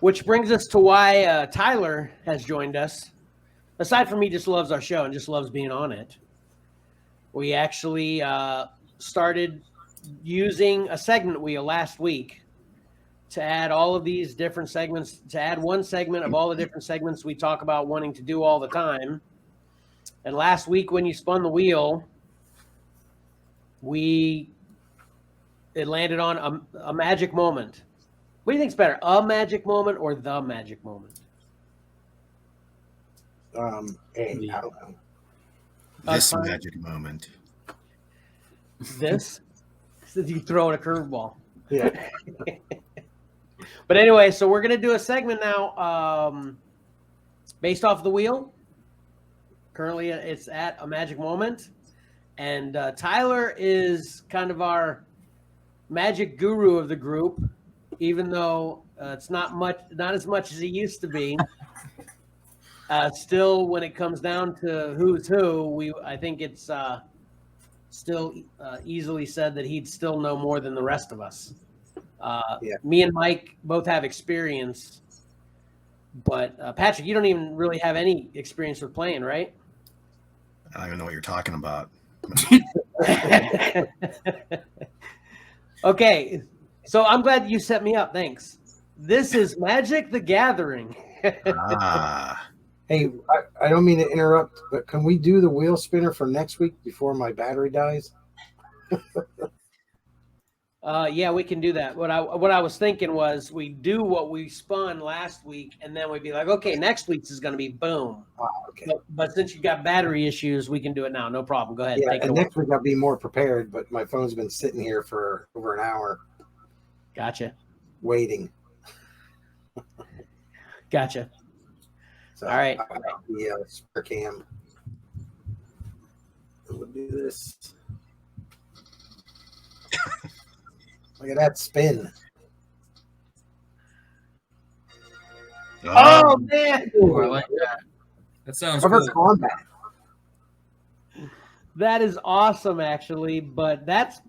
Which brings us to why Tyler has joined us. Aside from he just loves our show and just loves being on it, we actually started using a segment wheel last week to add all of these different segments, to add one segment of all the different segments we talk about wanting to do all the time. And last week when you spun the wheel, it landed on a magic moment. What do you think's better, a magic moment or the magic moment? Hey, I don't know. This magic moment. This? Since you throw it a curveball. Yeah. But anyway, so we're going to do a segment now based off the wheel. Currently, it's at a magic moment. And Tyler is kind of our magic guru of the group, even though it's not as much as he used to be. Still, when it comes down to who's who, I think it's still easily said that he'd still know more than the rest of us. Me and Mike both have experience, but Patrick, you don't even really have any experience with playing, right? I don't even know what you're talking about. Okay, so I'm glad you set me up. Thanks. This is Magic the Gathering. Hey, I don't mean to interrupt, but can we do the wheel spinner for next week before my battery dies? Yeah, we can do that. What I was thinking was we do what we spun last week, and then we'd be like, okay, next week's is going to be boom. Okay. But since you got battery issues, we can do it now. No problem. Go ahead. Yeah, Take it and away. next week I'll be more prepared, but my phone's been sitting here for over an hour. Gotcha. Waiting. Gotcha. So all right. I got the spare cam. We'll do this. Look at that spin. Oh man. Ooh, I like that. That sounds Cover cool. combat. That is awesome, actually, but that's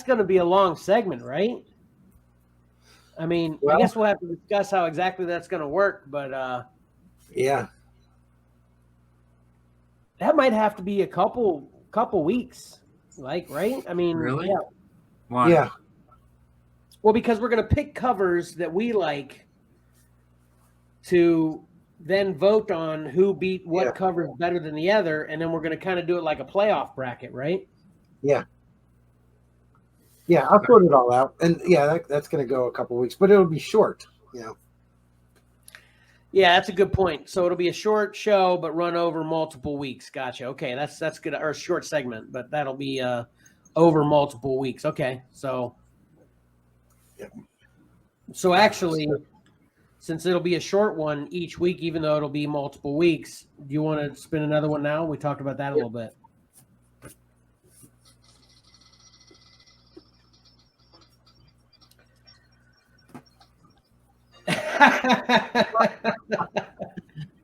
going to be a long segment, right? I mean, I guess we'll have to discuss how exactly that's going to work, but yeah, that might have to be a couple weeks, like, right? I mean, Really? Yeah. Why? Yeah. Well, because we're going to pick covers that we like to then vote on who beat what cover better than the other, and then we're going to kind of do it like a playoff bracket, right? Yeah. Yeah, I'll sort it all out. And yeah, that's going to go a couple weeks, but it'll be short, you know. Yeah, that's a good point. So it'll be a short show, but run over multiple weeks. Gotcha. Okay, that's good. Or a short segment, but that'll be over multiple weeks. Okay, so actually, since it'll be a short one each week, even though it'll be multiple weeks, do you want to spin another one now? We talked about that a little bit.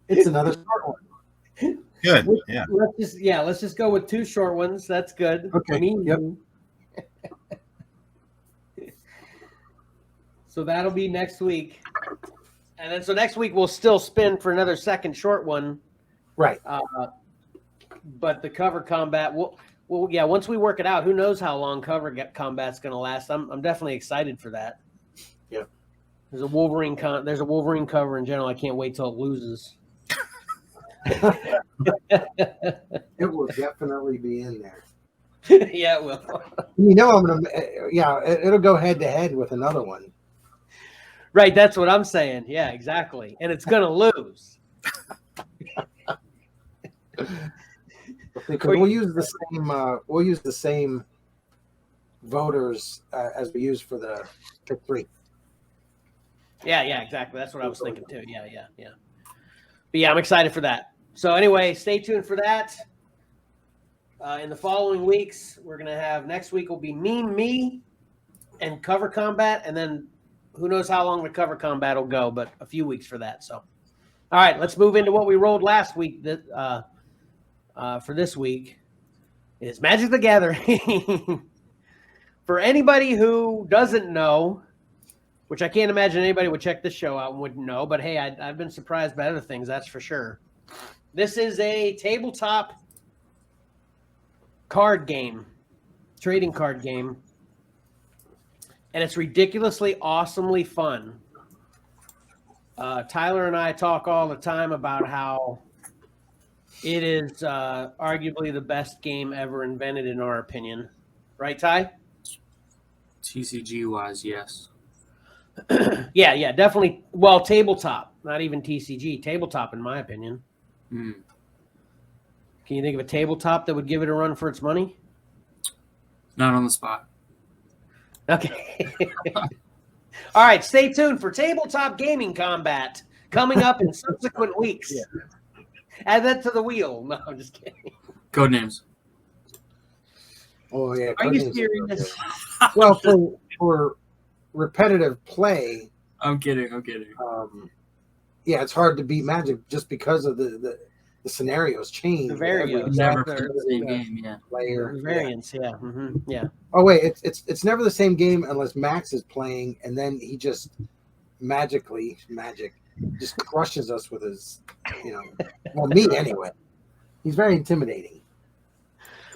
It's another short one. Good. Yeah. Let's just go with two short ones. That's good. Okay. Yep. So that'll be next week. And then so next week we'll still spin for another second short one. Right. But the cover combat once we work it out, who knows how long cover combat's going to last. I'm definitely excited for that. Yep. There's a Wolverine cover in general. I can't wait till it loses. It will definitely be in there. Yeah, it will. You know, it'll go head to head with another one. Right, that's what I'm saying. Yeah, exactly. And it's going to lose. Because we'll use the same voters as we use for the pick 3. Yeah, exactly. That's what I was thinking too. Yeah. But yeah, I'm excited for that. So anyway, stay tuned for that. In the following weeks, we're going to have, next week will be me, and cover combat. And then who knows how long the cover combat will go, but a few weeks for that. So, all right, let's move into what we rolled last week for this week. It's Magic the Gathering. For anybody who doesn't know, which I can't imagine anybody would check this show out and wouldn't know. But hey, I've been surprised by other things, that's for sure. This is a tabletop card game, trading card game, and it's ridiculously, awesomely fun. Tyler and I talk all the time about how it is arguably the best game ever invented, in our opinion. Right, Ty? TCG wise, yes. Yeah, definitely. Well, tabletop, not even TCG. Tabletop, in my opinion. Mm. Can you think of a tabletop that would give it a run for its money? Not on the spot. Okay. All right, stay tuned for Tabletop Gaming Combat coming up in subsequent weeks. Yeah. Add that to the wheel. No, I'm just kidding. Code names. Oh yeah. Are you serious? Well, for repetitive play. I'm kidding. Yeah, it's hard to beat Magic just because of the scenarios change. The variants. Never the same game, yeah. Player. The variants, yeah. Mm-hmm. Yeah. Oh wait, it's never the same game unless Max is playing, and then he just magic just crushes us with his, well, me anyway. He's very intimidating.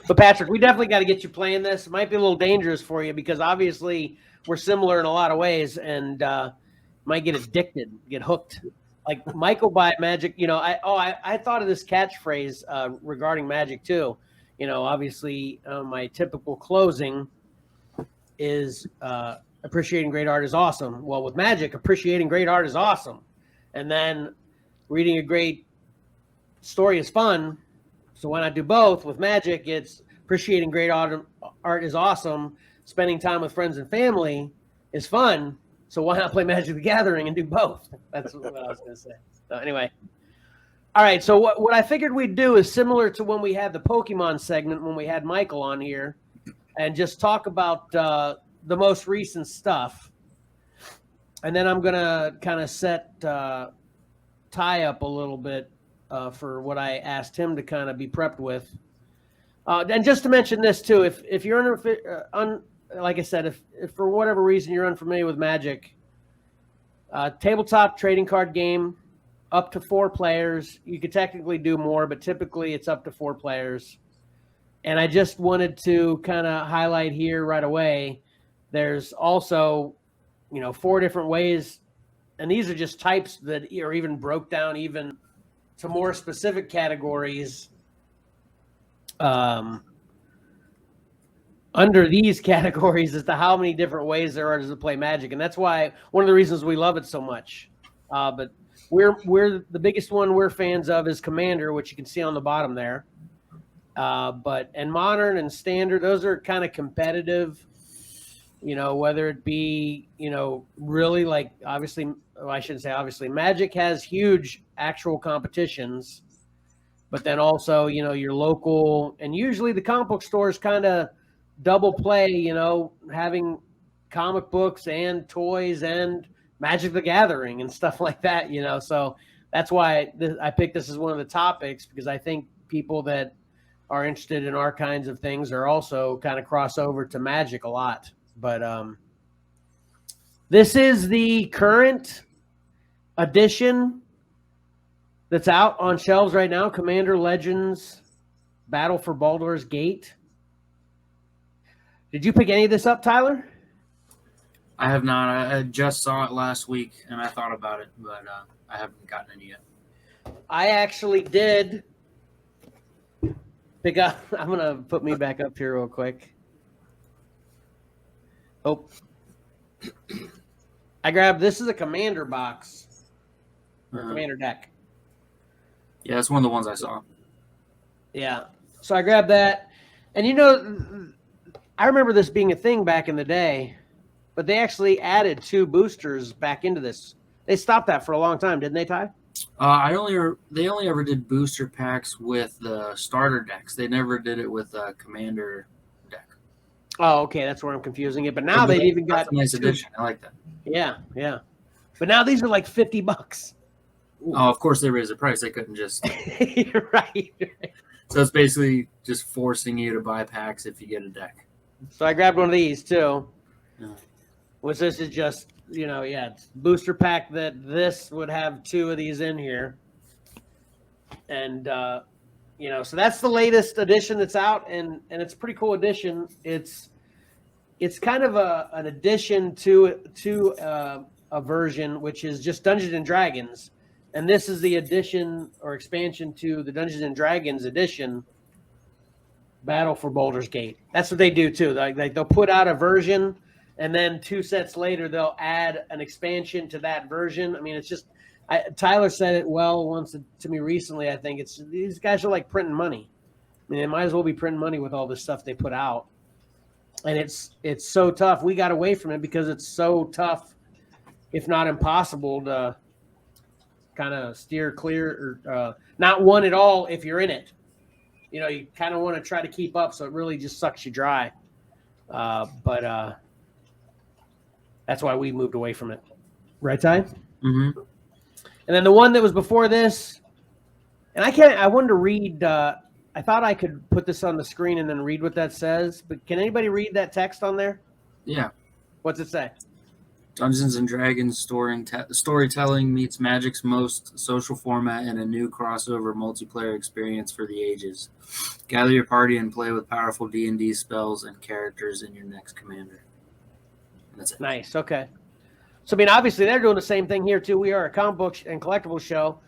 But Patrick, we definitely got to get you playing this. It might be a little dangerous for you because obviously we're similar in a lot of ways, and might get addicted, get hooked. Like Michael by Magic, I thought of this catchphrase regarding Magic too. Obviously my typical closing is appreciating great art is awesome. Well, with Magic, appreciating great art is awesome. And then reading a great story is fun. So why not do both? With Magic, it's appreciating great art is awesome. Spending time with friends and family is fun. So why not play Magic the Gathering and do both? That's what I was going to say. So anyway. All right. So what I figured we'd do is similar to when we had the Pokemon segment, when we had Michael on here, and just talk about the most recent stuff. And then I'm going to kind of set Ty up a little bit for what I asked him to kind of be prepped with. And just to mention this too, if you're like I said, if for whatever reason you're unfamiliar with Magic, tabletop trading card game, up to 4 players. You could technically do more, but typically it's up to 4 players. And I just wanted to kind of highlight here right away. There's also, 4 different ways, and these are just types that are even broke down even to more specific categories. Under these categories as to how many different ways there are to play Magic. And that's why one of the reasons we love it so much. But we're the biggest one we're fans of is Commander, which you can see on the bottom there. And Modern and Standard, those are kind of competitive, whether it be, really like obviously, well, I shouldn't say obviously, Magic has huge actual competitions, but then also, your local, and usually the comic book stores kind of double play, having comic books and toys and Magic the Gathering and stuff like that, so that's why I picked this as one of the topics, because I think people that are interested in our kinds of things are also kind of cross over to Magic a lot. But this is the current edition that's out on shelves right now, Commander Legends Battle for Baldur's Gate. Did you pick any of this up, Tyler? I have not. I just saw it last week, and I thought about it, but I haven't gotten any yet. I actually did pick up. I'm going to put me back up here real quick. Oh. I grabbed, this is a Commander box. Or Commander deck. Yeah, that's one of the ones I saw. Yeah. So I grabbed that. And I remember this being a thing back in the day, but they actually added 2 boosters back into this. They stopped that for a long time, didn't they, Ty? They only ever did booster packs with the starter decks. They never did it with a Commander deck. Oh, okay, that's where I'm confusing it. But now they've even got a nice addition. I like that. Yeah. But now these are like $50. Ooh. Oh, of course they raised the price. They couldn't just. You're right. So it's basically just forcing you to buy packs if you get a deck. So I grabbed one of these too. Yeah. Which this is just, it's booster pack that this would have 2 of these in here. And, so that's the latest edition that's out, and it's a pretty cool edition. It's kind of an addition to a version, which is just Dungeons and Dragons. And this is the addition or expansion to the Dungeons and Dragons edition, Battle for Baldur's Gate. That's what they do too. Like they'll put out a version, and then 2 sets later they'll add an expansion to that version. I mean, it's just Tyler said it well once to me recently. I think it's these guys are like printing money. I mean, they might as well be printing money with all this stuff they put out. And it's so tough. We got away from it because it's so tough, if not impossible, to kind of steer clear or not one at all if you're in it. You kind of want to try to keep up, so it really just sucks you dry. But that's why we moved away from it. Right, Ty? Mm-hmm. And then the one that was before this, and I wanted to read, I thought I could put this on the screen and then read what that says, but can anybody read that text on there? Yeah. What's it say? Dungeons and Dragons storytelling meets Magic's most social format in a new crossover multiplayer experience for the ages. Gather your party and play with powerful D&D spells and characters in your next commander. And that's it. Nice. Okay. So, I mean, obviously they're doing the same thing here too. We are a comic book and collectible show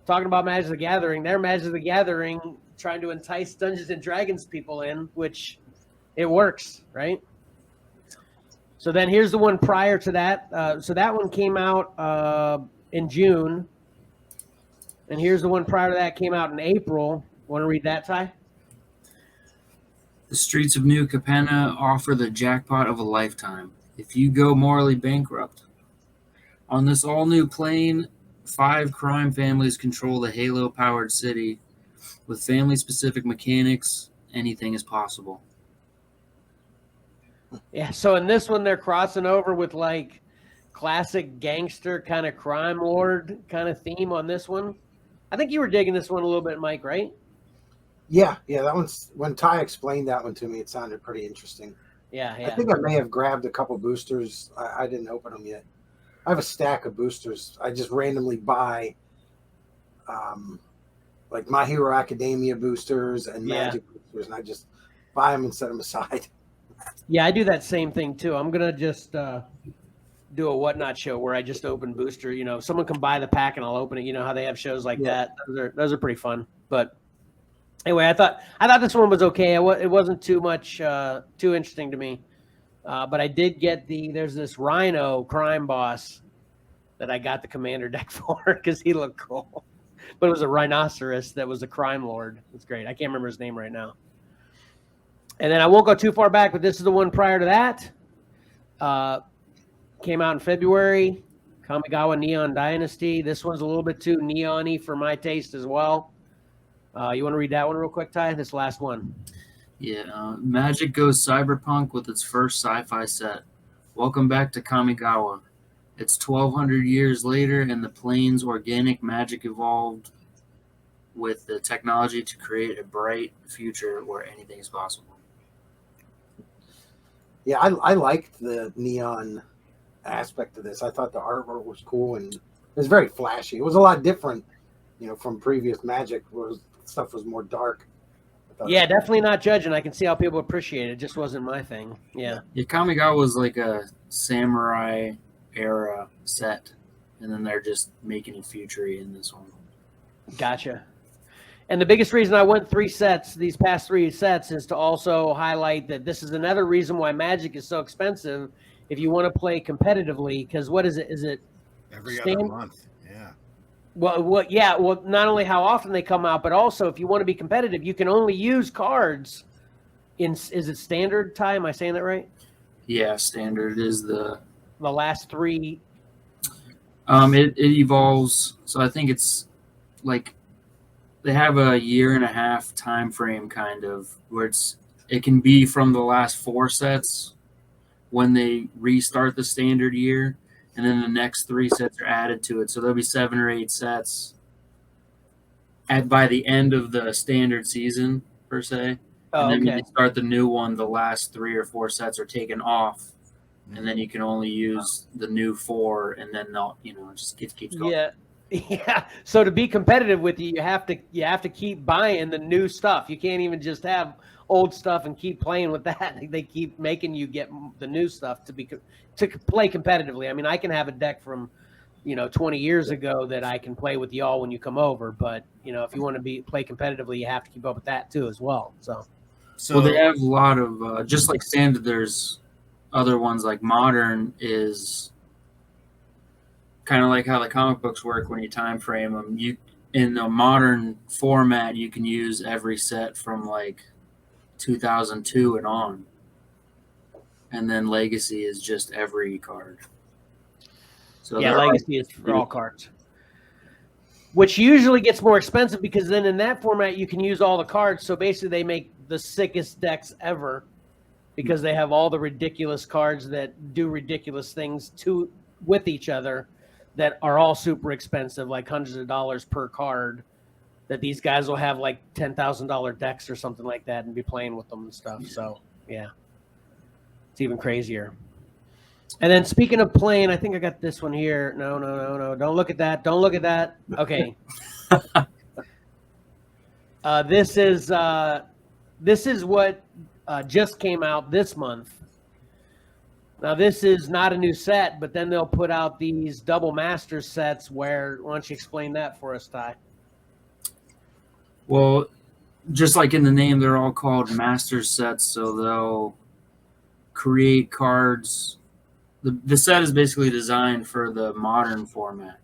talking about Magic the Gathering. They're Magic the Gathering trying to entice Dungeons and Dragons people in, which it works, right? So then here's the one prior to that. So that one came out in June. And here's the one prior to that came out in April. Want to read that, Ty? The streets of New Capenna offer the jackpot of a lifetime. If you go morally bankrupt. On this all-new plane, 5 crime families control the Halo-powered city. With family-specific mechanics, anything is possible. Yeah, so in this one, they're crossing over with like classic gangster kind of crime lord kind of theme on this one. I think you were digging this one a little bit, Mike, right? Yeah, that one's when Ty explained that one to me, it sounded pretty interesting. Yeah. I think I may have grabbed a couple boosters. I didn't open them yet. I have a stack of boosters. I just randomly buy like My Hero Academia boosters and Magic boosters, and I just buy them and set them aside. Yeah, I do that same thing too. I'm gonna just do a whatnot show where I just open booster. Someone can buy the pack and I'll open it. You know how they have shows like that. Those are pretty fun. But anyway, I thought this one was okay. It wasn't too much too interesting to me. But I did get there's this Rhino crime boss that I got the commander deck for because he looked cool. But it was a rhinoceros that was a crime lord. It's great. I can't remember his name right now. And then I won't go too far back, but this is the one prior to that. Came out in February. Kamigawa Neon Dynasty. This one's a little bit too neon-y for my taste as well. You want to read that one real quick, Ty? This last one. Yeah, Magic goes cyberpunk with its first sci-fi set. Welcome back to Kamigawa. It's 1,200 years later, and the plane's organic magic evolved with the technology to create a bright future where anything is possible. Yeah, I liked the neon aspect of this. I thought the artwork was cool and it was very flashy. It was a lot different, from previous Magic where stuff was more dark. Yeah, definitely not judging. I can see how people appreciate it. It just wasn't my thing. Yeah. Kamigawa was like a samurai era set, and then they're just making it future-y in this one. Gotcha. And the biggest reason I went these past 3 sets, is to also highlight that this is another reason why Magic is so expensive if you want to play competitively. Because what is it? Is it every other month? Yeah. Well, not only how often they come out, but also if you want to be competitive, you can only use cards is it standard time? Am I saying that right? Yeah, standard is the last 3. It evolves. So I think it's like they have a 1.5 time frame kind of where it can be from the last 4 sets when they restart the standard year, and then the next 3 sets are added to it. So there'll be 7 or 8 sets by the end of the standard season per se. Oh, and then okay. when they start the new one, the last 3 or 4 sets are taken off and then you can only use the new 4, and then they'll, it just keeps going. Yeah. Yeah. So to be competitive with you have to keep buying the new stuff. You can't even just have old stuff and keep playing with that. They keep making you get the new stuff to play competitively. I mean, I can have a deck from 20 years ago that I can play with y'all when you come over, but if you want to play competitively, you have to keep up with that too as well. So well, they have a lot of just like standard. There's other ones like modern is kind of like how the comic books work when you time frame them. In the modern format, you can use every set from like 2002 and on, and then Legacy is just every card. So yeah, Legacy is for all cards, which usually gets more expensive because then in that format you can use all the cards. So basically, they make the sickest decks ever because they have all the ridiculous cards that do ridiculous things with each other that are all super expensive, like hundreds of dollars per card. That these guys will have like $10,000 decks or something like that and be playing with them and stuff. So yeah, it's even crazier. And then speaking of playing, I think I got this one here. No. Don't look at that. Don't look at that. Okay. This is what just came out this month. Now, this is not a new set, but then they'll put out these double master sets why don't you explain that for us, Ty? Well, just like in the name, they're all called master sets, so they'll create cards. The set is basically designed for the modern format,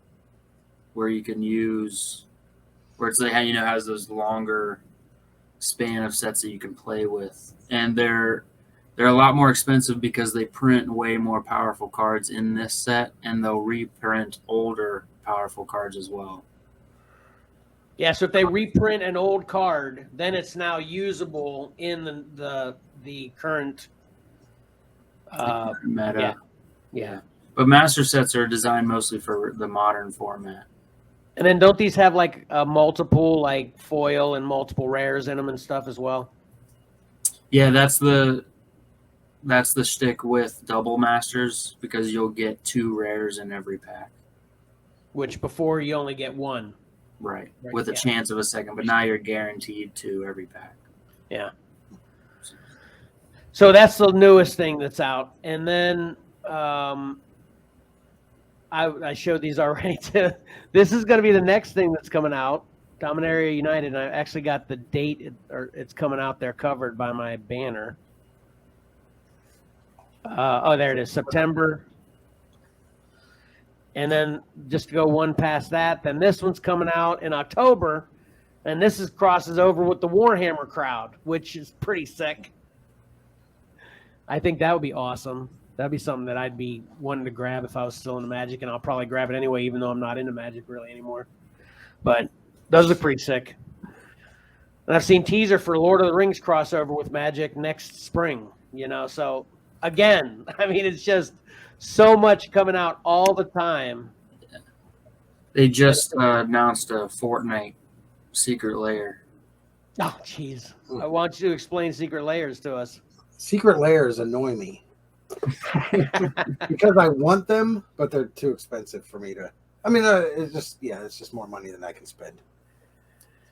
where you can use, where it's like has those longer span of sets that you can play with, and they're a lot more expensive because they print way more powerful cards in this set, and they'll reprint older powerful cards as well. Yeah, so if they reprint an old card, then it's now usable in the current meta. Yeah. But master sets are designed mostly for the modern format. And then don't these have like a multiple like foil and multiple rares in them and stuff as well? Yeah, that's the shtick with double masters, because you'll get 2 rares in every pack. Which before you only get 1. Right. With a chance of a second, but now you're guaranteed 2 every pack. Yeah. So that's the newest thing that's out. And then I showed these already too. This is going to be the next thing that's coming out, Dominaria United. And I actually got the date, it's coming out there covered by my banner. There it is, September. And then just to go one past that, then this one's coming out in October, and this crosses over with the Warhammer crowd, which is pretty sick. I think that would be awesome. That'd be something that I'd be wanting to grab if I was still into Magic, and I'll probably grab it anyway, even though I'm not into Magic really anymore. But those look pretty sick. And I've seen teaser for Lord of the Rings crossover with Magic next spring, so again, I mean, it's just so much coming out all the time. They just announced a Fortnite Secret Lair. Oh, jeez. I want you to explain Secret Layers to us. Secret Layers annoy me. Because I want them, but they're too expensive for me to. I mean, it's just more money than I can spend.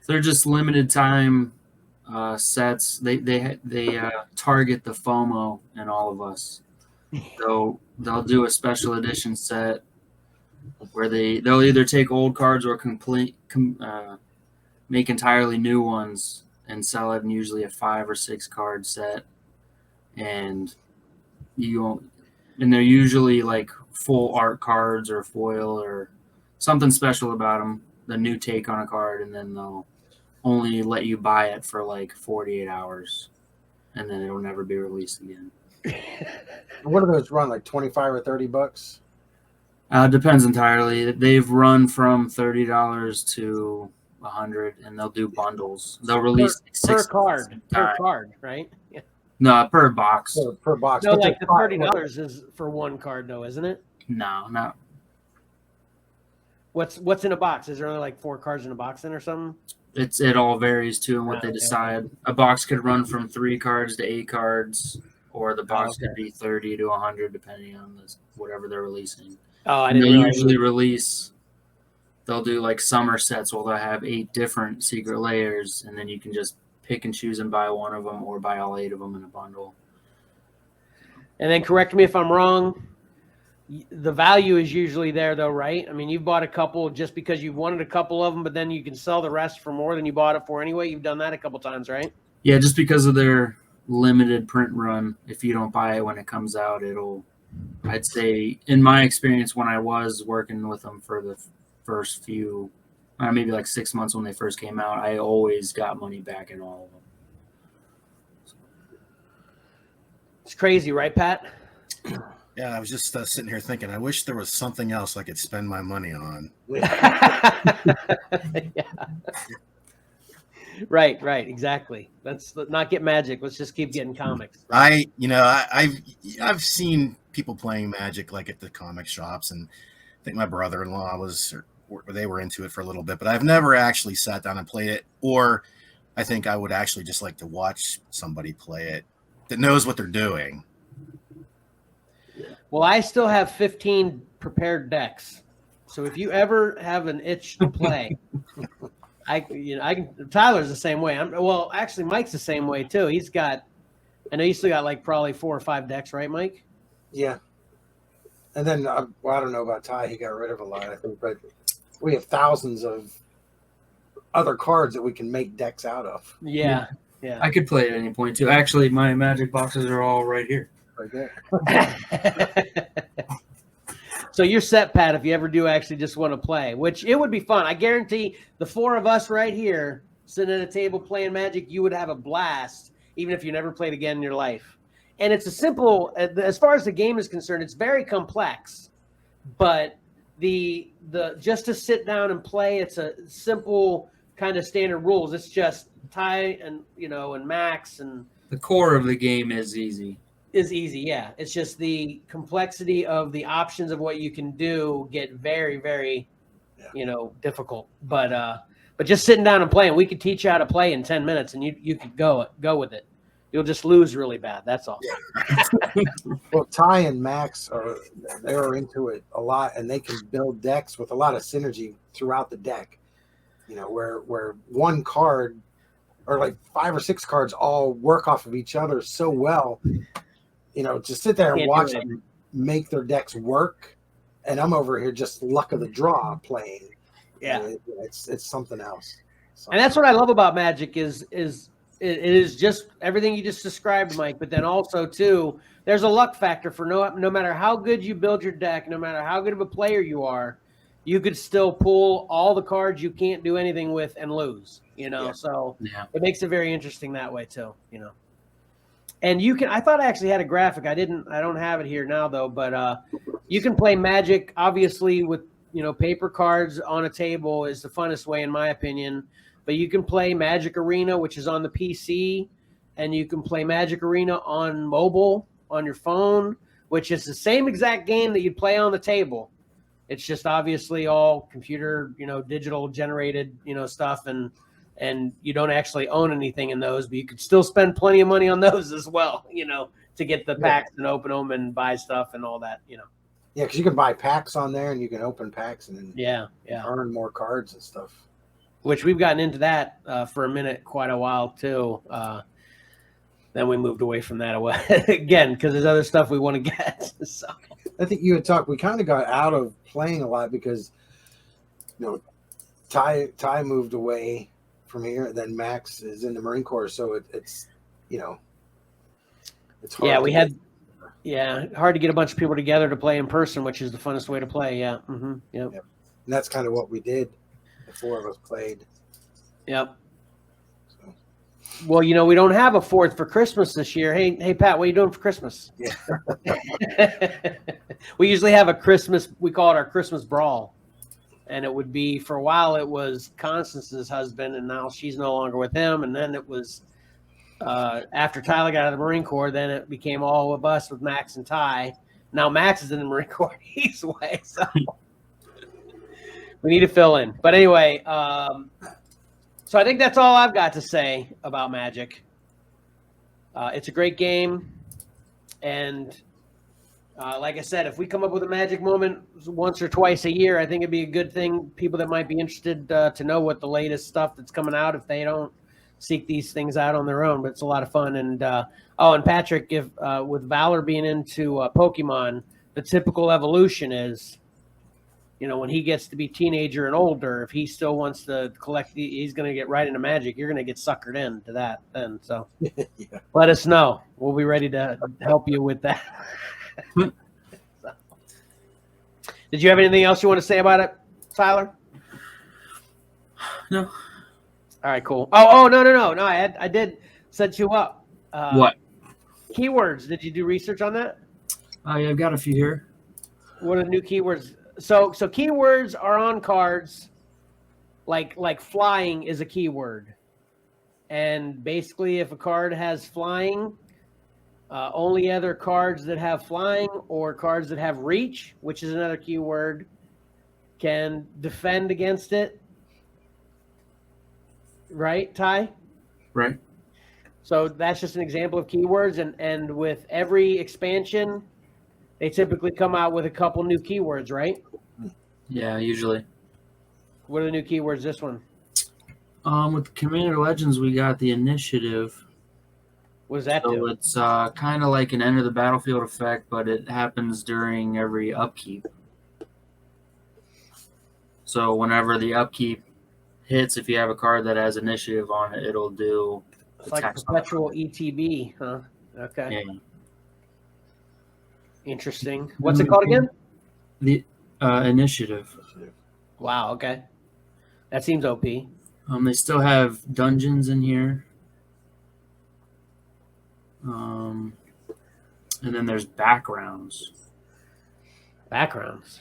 They're just limited time sets. They target the FOMO in all of us. So they'll do a special edition set where they'll either take old cards or make entirely new ones and sell it in usually a 5 or 6 card set, and they're usually like full art cards or foil or something special about them, the new take on a card, and then they'll only let you buy it for like 48 hours, and then it'll never be released again. What do those run, like $25 or $30? Depends entirely. They've run from $30 to $100, and they'll do bundles. They'll release per card, right? Yeah. No, per box. Per box. No, like the $30 is for one card, though, isn't it? No, not. What's in a box? Is there only like 4 cards in a box then or something? It all varies too, and what they decide. A box could run from 3 cards to 8 cards, or the box could be 30 to 100 depending on whatever they're releasing. Oh, I And didn't they realize. usually release. They'll do like summer sets where they'll have 8 different secret layers, and then you can just pick and choose and buy one of them or buy all 8 of them in a bundle. And then correct me if I'm wrong. The value is usually there, though, right? I mean, you've bought a couple just because you wanted a couple of them, but then you can sell the rest for more than you bought it for anyway. You've done that a couple times, right? Yeah, just because of their limited print run. If you don't buy it when it comes out, I'd say, in my experience, when I was working with them for the first few, maybe like 6 months when they first came out, I always got money back in all of them. It's crazy, right, Pat? Yeah, I was just sitting here thinking, I wish there was something else I could spend my money on. Yeah. Right, exactly. Let's not get Magic. Let's just keep getting comics. I've seen people playing Magic like at the comic shops, and I think my brother-in-law they were into it for a little bit, but I've never actually sat down and played it. Or I think I would actually just like to watch somebody play it that knows what they're doing. Well, I still have 15 prepared decks. So if you ever have an itch to play, Tyler's the same way. Actually, Mike's the same way too. I know you still got like probably 4 or 5 decks, right, Mike? Yeah. And then, I don't know about Ty. He got rid of a lot, I think, but we have thousands of other cards that we can make decks out of. Yeah. I could play at any point too. Actually, my Magic boxes are all right here. Right there. So you're set, Pat, if you ever do actually just want to play, which it would be fun. I guarantee the 4 of us right here sitting at a table playing Magic, you would have a blast, even if you never played again in your life. And it's a simple, as far as the game is concerned, it's very complex, but the just to sit down and play, it's a simple kind of standard rules. It's just Ty and Max, and the core of the game is easy. Yeah. It's just the complexity of the options of what you can do get very, very, difficult. But just sitting down and playing, we could teach you how to play in 10 minutes, and you could go with it. You'll just lose really bad. That's all. Well, Ty and Max they're into it a lot, and they can build decks with a lot of synergy throughout the deck. Where one card or like 5 or 6 cards all work off of each other so well. To sit there and watch them make their decks work, and I'm over here just luck of the draw playing. Yeah, it's something else. And that's what I love about Magic is it is just everything you just described, Mike. But then also too, there's a luck factor for no matter how good you build your deck, no matter how good of a player you are, you could still pull all the cards you can't do anything with and lose. So it makes it very interesting that way too. And you can. I thought I actually had a graphic. I don't have it here now though. But you can play Magic obviously with paper cards on a table is the funnest way in my opinion. But you can play Magic Arena, which is on the PC, and you can play Magic Arena on mobile on your phone, which is the same exact game that you'd play on the table. It's just obviously all computer, digital generated, stuff, and you don't actually own anything in those, but you could still spend plenty of money on those as well, to get the packs and open them and buy stuff and all that, Yeah, because you can buy packs on there, and you can open packs and then earn more cards and stuff. Which we've gotten into that for a minute, quite a while too. Then we moved away from that again because there's other stuff we want to get. So I think you had talked. We kind of got out of playing a lot because, Ty moved away from here. Then Max is in the Marine Corps, so it's it's hard. Yeah, we had. Yeah, hard to get a bunch of people together to play in person, which is the funnest way to play. Yeah. Mm-hmm. Yep. And that's kind of what we did. The 4 of us played. Yep. So. Well, we don't have a 4th for Christmas this year. Hey, Pat, what are you doing for Christmas? Yeah. We usually have a Christmas. We call it our Christmas brawl, and it would be for a while. It was Constance's husband, and now she's no longer with him. And then it was after Tyler got out of the Marine Corps. Then it became all of us with Max and Ty. Now Max is in the Marine Corps. He's away, so. We need to fill in. But anyway, so I think that's all I've got to say about Magic. It's a great game. And like I said, if we come up with a magic moment once or twice a year, I think it'd be a good thing. People that might be interested to know what the latest stuff that's coming out, if they don't seek these things out on their own. But it's a lot of fun. And and Patrick, if with Valor being into Pokemon, the typical evolution is, when he gets to be teenager and older, if he still wants to collect, he's going to get right into Magic. You're going to get suckered into that then. So Yeah. let us know. We'll be ready to help you with that. So. Did you have anything else you want to say about it, Tyler? No. All right, cool. Oh, no. I did set you up. What? Keywords. Did you do research on that? Yeah, I've got a few here. What are the new keywords? So keywords are on cards. Like flying is a keyword, and basically, if a card has flying, only other cards that have flying or cards that have reach, which is another keyword, can defend against it. Right, Ty? Right. So that's just an example of keywords, and with every expansion, they typically come out with a couple new keywords, right? Yeah, usually. What are the new keywords this one? With Commander Legends, we got the initiative. What does that So do? it's kind of like an enter the battlefield effect, but it happens during every upkeep. So whenever the upkeep hits, if you have a card that has initiative on it, it'll do It's like a attacks on the perpetual ETB, huh? Okay. Yeah. Interesting. What's it called again? The initiative. Wow, okay. That seems OP. They still have dungeons in here. And then there's backgrounds. Backgrounds.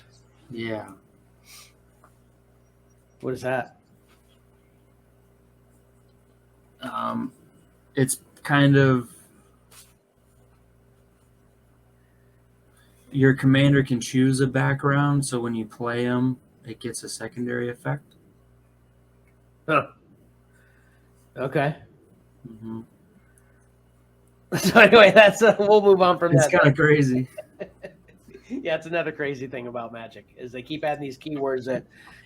Yeah. What is that? It's kind of your commander can choose a background, so when you play them, it gets a secondary effect. Huh. Okay. Mm-hmm. So anyway, we'll move on from It's that. kind of crazy. Yeah, it's another crazy thing about Magic is they keep adding these keywords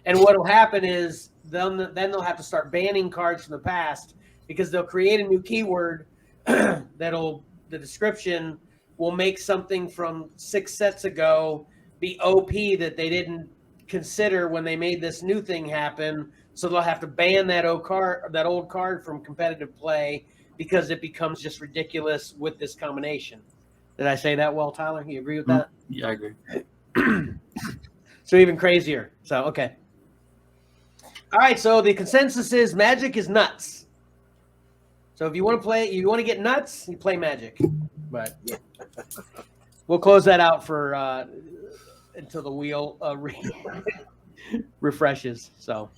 and what'll happen is then they'll have to start banning cards from the past because they'll create a new keyword the description will make something from 6 sets ago be OP that they didn't consider when they made this new thing happen. So they'll have to ban that old card from competitive play because it becomes just ridiculous with this combination. Did I say that well, Tyler? You agree with that? Yeah, I agree. So even crazier. So, okay. All right, so the consensus is Magic is nuts. So if you want to play, you want to get nuts, you play Magic. But yeah. We'll close that out for until the wheel refreshes. So